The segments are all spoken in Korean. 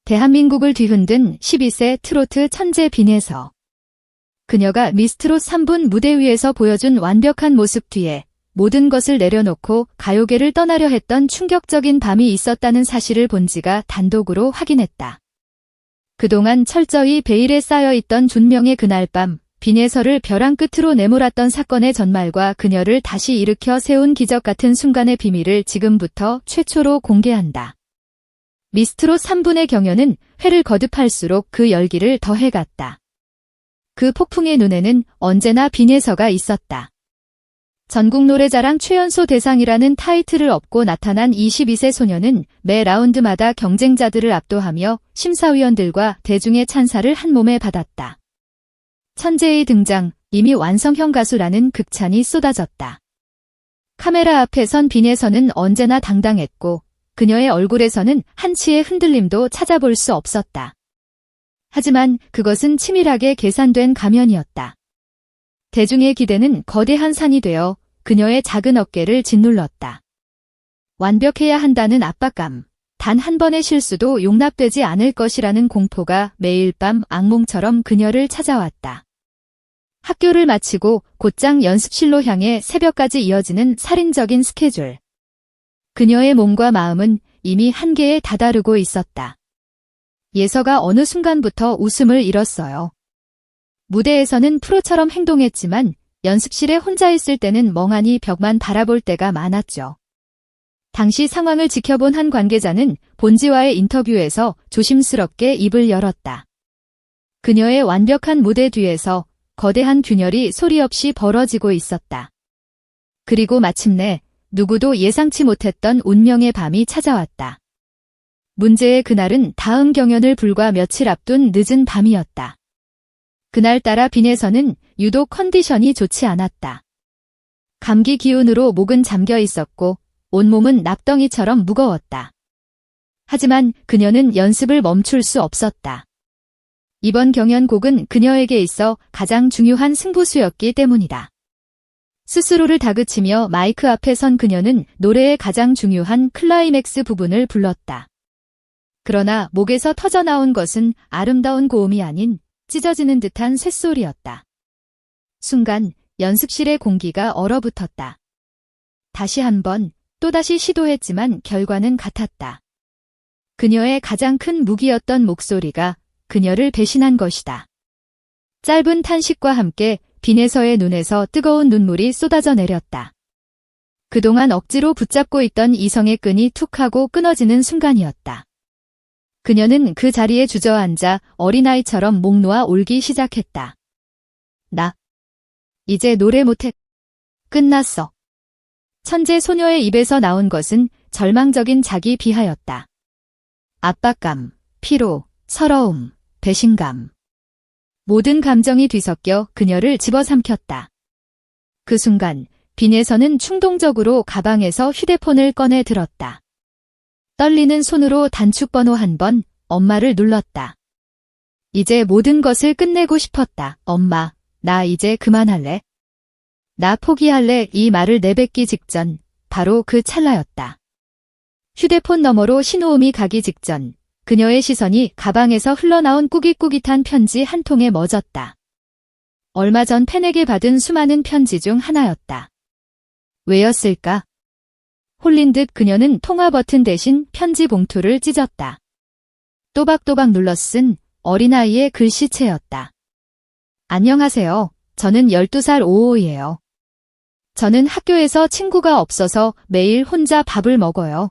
대한민국을 뒤흔든 12세 트로트 천재 빈에서. 그녀가 미스트롯 3분 무대 위에서 보여준 완벽한 모습 뒤에 모든 것을 내려놓고 가요계를 떠나려 했던 충격적인 밤이 있었다는 사실을 본지가 단독으로 확인했다. 그동안 철저히 베일에 쌓여있던 존명의 그날 밤, 빈에서를 벼랑 끝으로 내몰았던 사건의 전말과 그녀를 다시 일으켜 세운 기적 같은 순간의 비밀을 지금부터 최초로 공개한다. 미스트롯 3분의 경연은 회를 거듭할수록 그 열기를 더해갔다. 그 폭풍의 눈에는 언제나 빈에서가 있었다. 전국노래자랑 최연소 대상이라는 타이틀을 업고 나타난 22세 소녀는 매 라운드마다 경쟁자들을 압도하며 심사위원들과 대중의 찬사를 한몸에 받았다. 천재의 등장, 이미 완성형 가수라는 극찬이 쏟아졌다. 카메라 앞에 선 빈에서는 언제나 당당했고 그녀의 얼굴에서는 한치의 흔들림도 찾아볼 수 없었다. 하지만 그것은 치밀하게 계산된 가면이었다. 대중의 기대는 거대한 산이 되어 그녀의 작은 어깨를 짓눌렀다. 완벽해야 한다는 압박감, 단 한 번의 실수도 용납되지 않을 것이라는 공포가 매일 밤 악몽처럼 그녀를 찾아왔다. 학교를 마치고 곧장 연습실로 향해 새벽까지 이어지는 살인적인 스케줄. 그녀의 몸과 마음은 이미 한계에 다다르고 있었다. 예서가 어느 순간부터 웃음을 잃었어요. 무대에서는 프로처럼 행동했지만 연습실에 혼자 있을 때는 멍하니 벽만 바라볼 때가 많았죠. 당시 상황을 지켜본 한 관계자는 본지와의 인터뷰에서 조심스럽게 입을 열었다. 그녀의 완벽한 무대 뒤에서 거대한 균열이 소리 없이 벌어지고 있었다. 그리고 마침내 누구도 예상치 못했던 운명의 밤이 찾아왔다. 문제의 그날은 다음 경연을 불과 며칠 앞둔 늦은 밤이었다. 그날따라 빈에서는 유독 컨디션이 좋지 않았다. 감기 기운으로 목은 잠겨 있었고 온몸은 납덩이처럼 무거웠다. 하지만 그녀는 연습을 멈출 수 없었다. 이번 경연곡은 그녀에게 있어 가장 중요한 승부수였기 때문이다. 스스로를 다그치며 마이크 앞에 선 그녀는 노래의 가장 중요한 클라이맥스 부분을 불렀다. 그러나 목에서 터져나온 것은 아름다운 고음이 아닌 찢어지는 듯한 쇳소리였다. 순간 연습실의 공기가 얼어붙었다. 다시 한번 또다시 시도했지만 결과는 같았다. 그녀의 가장 큰 무기였던 목소리가 그녀를 배신한 것이다. 짧은 탄식과 함께 빈에서의 눈에서 뜨거운 눈물이 쏟아져 내렸다. 그동안 억지로 붙잡고 있던 이성의 끈이 툭 하고 끊어지는 순간이었다. 그녀는 그 자리에 주저앉아 어린아이처럼 목 놓아 울기 시작했다. 나 이제 노래 못해. 끝났어. 천재 소녀의 입에서 나온 것은 절망적인 자기 비하였다. 압박감, 피로, 서러움, 배신감. 모든 감정이 뒤섞여 그녀를 집어삼켰다. 그 순간 빈에서는 충동적으로 가방에서 휴대폰을 꺼내 들었다. 떨리는 손으로 단축번호 한 번 엄마를 눌렀다. 이제 모든 것을 끝내고 싶었다. 엄마, 나 이제 그만할래. 나 포기할래. 이 말을 내뱉기 직전 바로 그 찰나였다. 휴대폰 너머로 신호음이 가기 직전 그녀의 시선이 가방에서 흘러나온 꾸깃꾸깃한 편지 한 통에 멎었다. 얼마 전 팬에게 받은 수많은 편지 중 하나였다. 왜였을까? 홀린 듯 그녀는 통화 버튼 대신 편지 봉투를 찢었다. 또박또박 눌러 쓴 어린아이의 글씨체였다. 안녕하세요. 저는 12살 오오이예요. 저는 학교에서 친구가 없어서 매일 혼자 밥을 먹어요.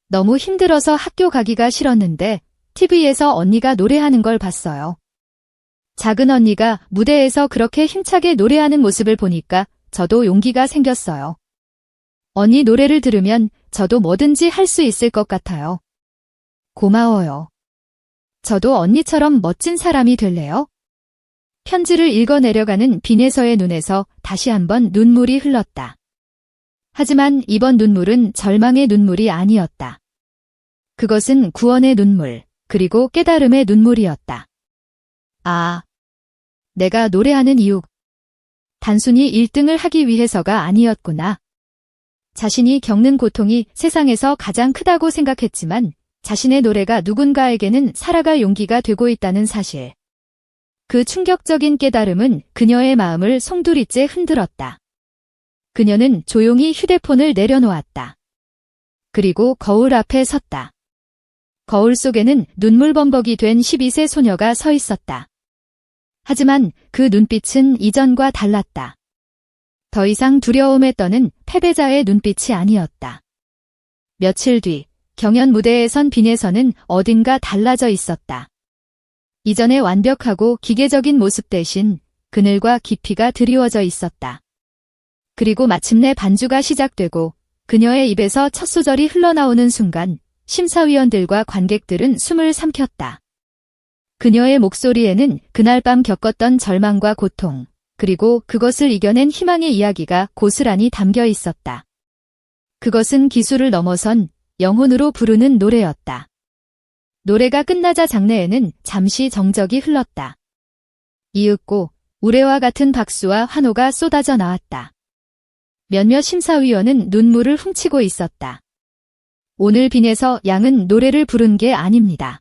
너무 힘들어서 학교 가기가 싫었는데 TV에서 언니가 노래하는 걸 봤어요. 작은 언니가 무대에서 그렇게 힘차게 노래하는 모습을 보니까 저도 용기가 생겼어요. 언니 노래를 들으면 저도 뭐든지 할 수 있을 것 같아요. 고마워요. 저도 언니처럼 멋진 사람이 될래요? 편지를 읽어내려가는 빈에서의 눈에서 다시 한번 눈물이 흘렀다. 하지만 이번 눈물은 절망의 눈물이 아니었다. 그것은 구원의 눈물, 그리고 깨달음의 눈물이었다. 아, 내가 노래하는 이유. 단순히 1등을 하기 위해서가 아니었구나. 자신이 겪는 고통이 세상에서 가장 크다고 생각했지만 자신의 노래가 누군가에게는 살아갈 용기가 되고 있다는 사실. 그 충격적인 깨달음은 그녀의 마음을 송두리째 흔들었다. 그녀는 조용히 휴대폰을 내려놓았다. 그리고 거울 앞에 섰다. 거울 속에는 눈물범벅이 된 12세 소녀가 서 있었다. 하지만 그 눈빛은 이전과 달랐다. 더 이상 두려움에 떠는 패배자의 눈빛이 아니었다. 며칠 뒤 경연 무대에 선 빈에서는 어딘가 달라져 있었다. 이전의 완벽하고 기계적인 모습 대신 그늘과 깊이가 드리워져 있었다. 그리고 마침내 반주가 시작되고 그녀의 입에서 첫 소절이 흘러나오는 순간 심사위원들과 관객들은 숨을 삼켰다. 그녀의 목소리에는 그날 밤 겪었던 절망과 고통, 그리고 그것을 이겨낸 희망의 이야기가 고스란히 담겨 있었다. 그것은 기술을 넘어선 영혼으로 부르는 노래였다. 노래가 끝나자 장내에는 잠시 정적이 흘렀다. 이윽고 우레와 같은 박수와 환호가 쏟아져 나왔다. 몇몇 심사위원은 눈물을 훔치고 있었다. 오늘 빈에서 양은 노래를 부른 게 아닙니다.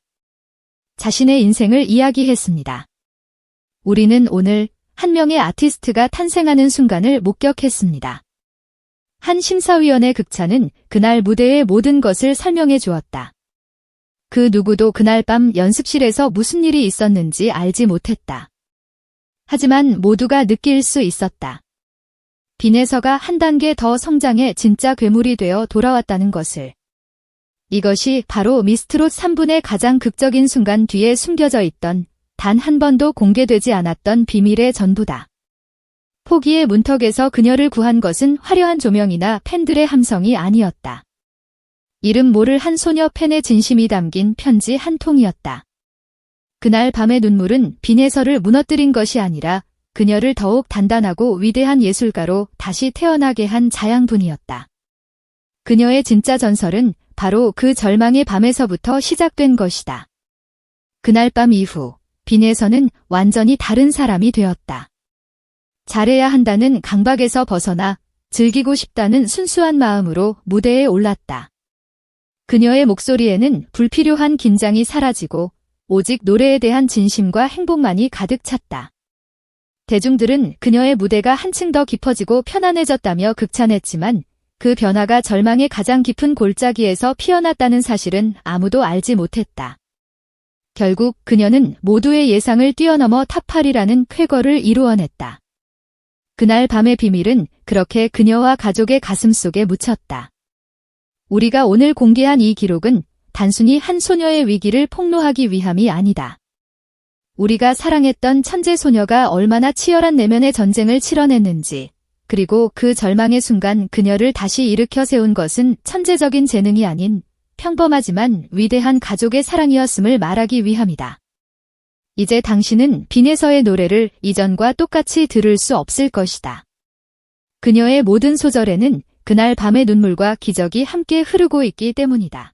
자신의 인생을 이야기했습니다. 우리는 오늘 한 명의 아티스트가 탄생하는 순간을 목격했습니다. 한 심사위원의 극찬은 그날 무대의 모든 것을 설명해 주었다. 그 누구도 그날 밤 연습실에서 무슨 일이 있었는지 알지 못했다. 하지만 모두가 느낄 수 있었다. 빈에서가 한 단계 더 성장해 진짜 괴물이 되어 돌아왔다는 것을. 이것이 바로 미스트롯 3분의 가장 극적인 순간 뒤에 숨겨져 있던 단 한 번도 공개되지 않았던 비밀의 전부다. 포기의 문턱에서 그녀를 구한 것은 화려한 조명이나 팬들의 함성이 아니었다. 이름 모를 한 소녀 팬의 진심이 담긴 편지 한 통이었다. 그날 밤의 눈물은 빈에서를 무너뜨린 것이 아니라 그녀를 더욱 단단하고 위대한 예술가로 다시 태어나게 한 자양분이었다. 그녀의 진짜 전설은 바로 그 절망의 밤에서부터 시작된 것이다. 그날 밤 이후 빈에서는 완전히 다른 사람이 되었다. 잘해야 한다는 강박에서 벗어나 즐기고 싶다는 순수한 마음으로 무대에 올랐다. 그녀의 목소리에는 불필요한 긴장이 사라지고 오직 노래에 대한 진심과 행복만이 가득 찼다. 대중들은 그녀의 무대가 한층 더 깊어지고 편안해졌다며 극찬했지만 그 변화가 절망의 가장 깊은 골짜기에서 피어났다는 사실은 아무도 알지 못했다. 결국 그녀는 모두의 예상을 뛰어넘어 탑8이라는 쾌거를 이루어냈다. 그날 밤의 비밀은 그렇게 그녀와 가족의 가슴 속에 묻혔다. 우리가 오늘 공개한 이 기록은 단순히 한 소녀의 위기를 폭로하기 위함이 아니다. 우리가 사랑했던 천재 소녀가 얼마나 치열한 내면의 전쟁을 치러냈는지, 그리고 그 절망의 순간 그녀를 다시 일으켜 세운 것은 천재적인 재능이 아닌 평범하지만 위대한 가족의 사랑이었음을 말하기 위함이다. 이제 당신은 빈에서의 노래를 이전과 똑같이 들을 수 없을 것이다. 그녀의 모든 소절에는 그날 밤의 눈물과 기적이 함께 흐르고 있기 때문이다.